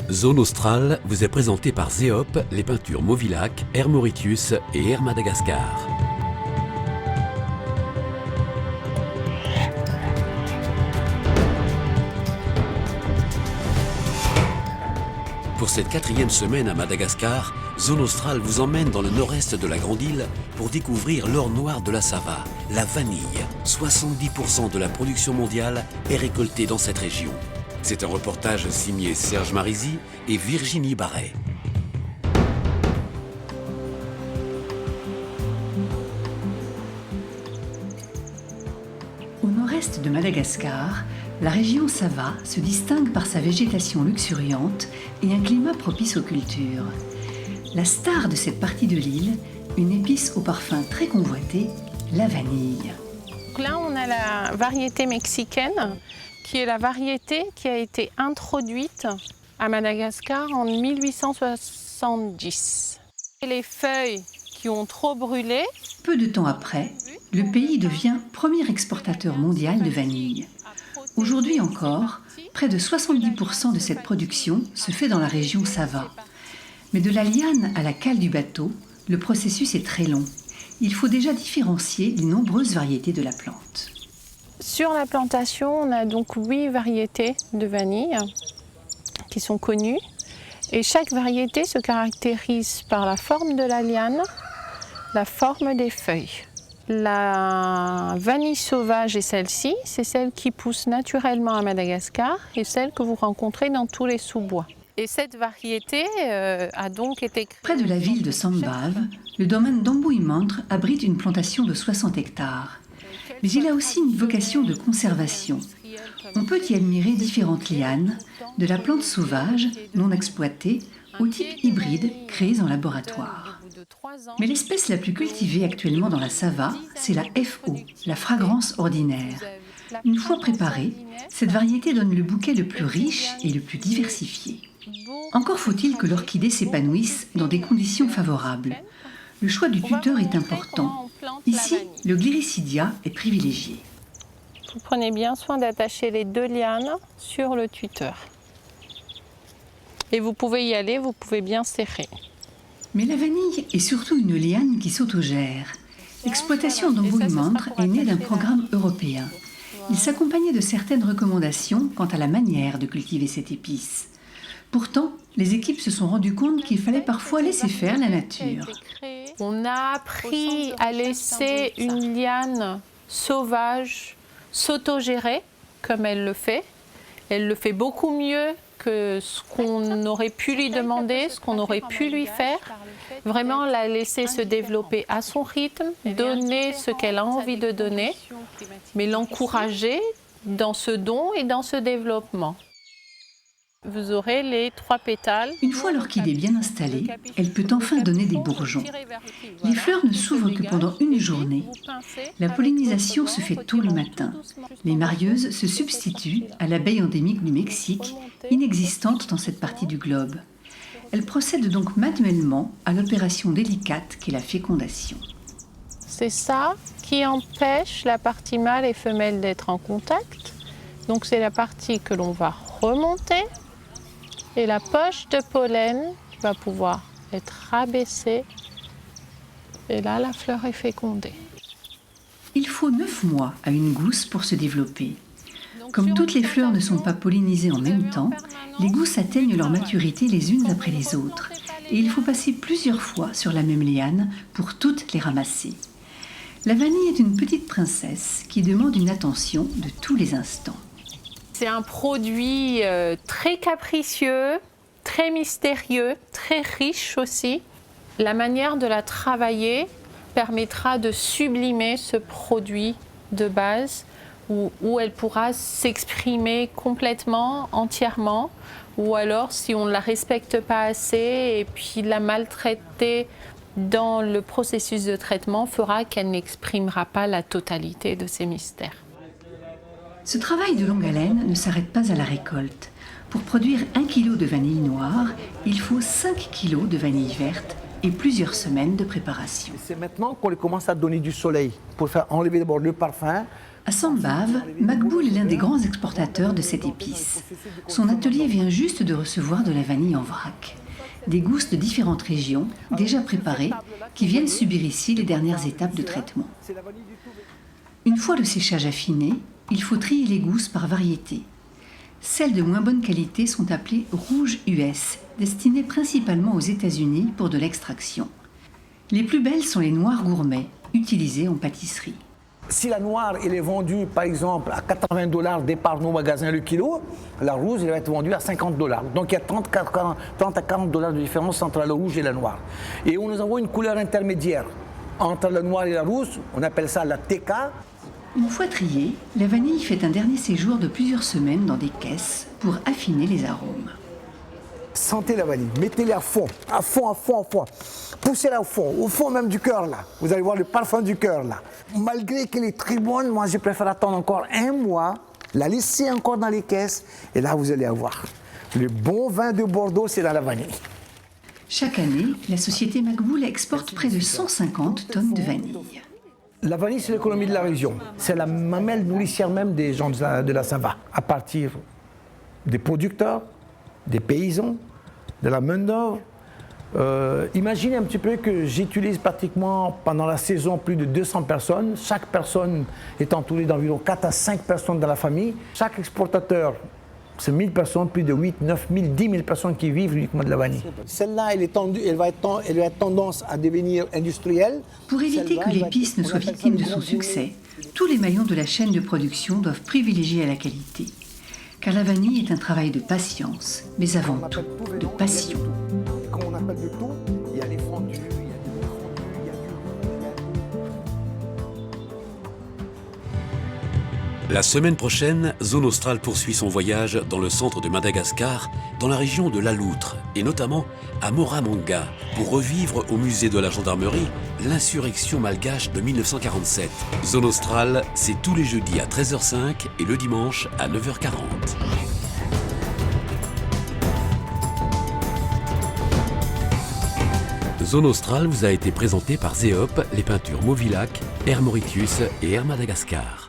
Zone Australe vous est présentée par Zeop, les peintures Mauvilac, Air Mauritius et Air Madagascar. Pour cette 4e semaine à Madagascar, Zone Australe vous emmène dans le nord-est de la grande île pour découvrir l'or noir de la Sava, la vanille. 70% de la production mondiale est récoltée dans cette région. C'est un reportage signé Serge Marisy et Virginie Barret. Au nord-est de Madagascar, la région Sava se distingue par sa végétation luxuriante et un climat propice aux cultures. La star de cette partie de l'île, une épice au parfum très convoité, la vanille. Donc là, on a la variété mexicaine, qui est la variété qui a été introduite à Madagascar en 1870. Les feuilles qui ont trop brûlé. Peu de temps après, le pays devient premier exportateur mondial de vanille. Aujourd'hui encore, près de 70% de cette production se fait dans la région Sava. Mais de la liane à la cale du bateau, le processus est très long. Il faut déjà différencier les nombreuses variétés de la plante. Sur la plantation, on a donc 8 variétés de vanille qui sont connues. Et chaque variété se caractérise par la forme de la liane, la forme des feuilles. La vanille sauvage est celle-ci, c'est celle qui pousse naturellement à Madagascar et celle que vous rencontrez dans tous les sous-bois. Et cette variété a donc été créée... Près de la ville de Sambave, le domaine d'Ambouimantre abrite une plantation de 60 hectares. Mais il a aussi une vocation de conservation. On peut y admirer différentes lianes, de la plante sauvage, non exploitée, au type hybride créé en laboratoire. Mais l'espèce la plus cultivée actuellement dans la Sava, c'est la FO, la fragrance ordinaire. Une fois préparée, cette variété donne le bouquet le plus riche et le plus diversifié. Encore faut-il que l'orchidée s'épanouisse dans des conditions favorables. Le choix du tuteur est important. Ici, le Gliricidia est privilégié. Vous prenez bien soin d'attacher les 2 lianes sur le tuteur. Et vous pouvez y aller, vous pouvez bien serrer. Mais la vanille est surtout une liane qui s'autogère. L'exploitation d'Ambouimantre est née d'un programme européen. Il s'accompagnait de certaines recommandations quant à la manière de cultiver cette épice. Pourtant, les équipes se sont rendues compte qu'il fallait parfois laisser faire la nature. On a appris à laisser une liane sauvage s'autogérer comme elle le fait. Elle le fait beaucoup mieux que ce qu'on aurait pu lui demander, ce qu'on aurait pu lui faire. Vraiment la laisser se développer à son rythme, donner ce qu'elle a envie de donner, mais l'encourager dans ce don et dans ce développement. Vous aurez les 3 pétales. Une fois l'orchidée bien installée, elle peut enfin donner des bourgeons. Les fleurs ne s'ouvrent que pendant une journée. La pollinisation se fait tôt le matin. Les marieuses se substituent à l'abeille endémique du Mexique, inexistante dans cette partie du globe. Elles procèdent donc manuellement à l'opération délicate qu'est la fécondation. C'est ça qui empêche la partie mâle et femelle d'être en contact. Donc c'est la partie que l'on va remonter. Et la poche de pollen va pouvoir être rabaissée. Et là, la fleur est fécondée. Il faut 9 mois à une gousse pour se développer. Comme toutes les fleurs ne sont pas pollinisées en même temps, les gousses atteignent leur maturité les unes après les autres. Et il faut passer plusieurs fois sur la même liane pour toutes les ramasser. La vanille est une petite princesse qui demande une attention de tous les instants. C'est un produit très capricieux, très mystérieux, très riche aussi. La manière de la travailler permettra de sublimer ce produit de base où elle pourra s'exprimer complètement, entièrement, ou alors si on ne la respecte pas assez et puis la maltraiter dans le processus de traitement fera qu'elle n'exprimera pas la totalité de ses mystères. Ce travail de longue haleine ne s'arrête pas à la récolte. Pour produire 1 kg de vanille noire, il faut 5 kg de vanille verte et plusieurs semaines de préparation. C'est maintenant qu'on commence à donner du soleil pour faire enlever d'abord le parfum, À Sambave, Makboul est l'un des grands exportateurs de cette épice. Son atelier vient juste de recevoir de la vanille en vrac. Des gousses de différentes régions, déjà préparées, qui viennent subir ici les dernières étapes de traitement. Une fois le séchage affiné, il faut trier les gousses par variété. Celles de moins bonne qualité sont appelées rouges US, destinées principalement aux États-Unis pour de l'extraction. Les plus belles sont les noirs gourmets, utilisées en pâtisserie. Si la noire elle est vendue par exemple à $80 départ nos magasins le kilo, la rouge elle va être vendue à $50. Donc il y a 30 à $40 de différence entre la rouge et la noire. Et nous avons une couleur intermédiaire entre la noire et la rouge, on appelle ça la TK. Une fois triée, la vanille fait un dernier séjour de plusieurs semaines dans des caisses pour affiner les arômes. Sentez la vanille, mettez-la à fond, à fond, à fond, à fond. Poussez-la au fond même du cœur là. Vous allez voir le parfum du cœur là. Malgré qu'elle est très bonne, moi je préfère attendre encore un mois, la laisser encore dans les caisses et là vous allez avoir le bon vin de Bordeaux, c'est dans la vanille. Chaque année, la société Makboul exporte près de 150 tonnes de vanille. La vanille, c'est l'économie de la région. C'est la mamelle nourricière même des gens de la Sava, à partir des producteurs, des paysans, de la main-d'œuvre. Imaginez un petit peu que j'utilise pratiquement pendant la saison plus de 200 personnes. Chaque personne est entourée d'environ 4 à 5 personnes dans la famille. Chaque exportateur, c'est 1000 personnes, plus de 8, 9 000, 10 000 personnes qui vivent uniquement de la vanille. Celle-là, elle va être tendance à devenir industrielle. Pour éviter que l'épice ne soit victime de son succès, tous les maillons de la chaîne de production doivent privilégier la qualité. Car la vanille est un travail de patience, mais avant tout de passion. Comme on appelle de tout, il y a les fondus, il y a des fondus, il y a du... La semaine prochaine, Zone Australe poursuit son voyage dans le centre de Madagascar, dans la région de La Loutre, et notamment à Moramanga, pour revivre au musée de la gendarmerie l'insurrection malgache de 1947. Zone Australe, c'est tous les jeudis à 13h05 et le dimanche à 9h40. Zone Australe vous a été présentée par Zéop, les peintures Movilac, Air Mauritius et Air Madagascar.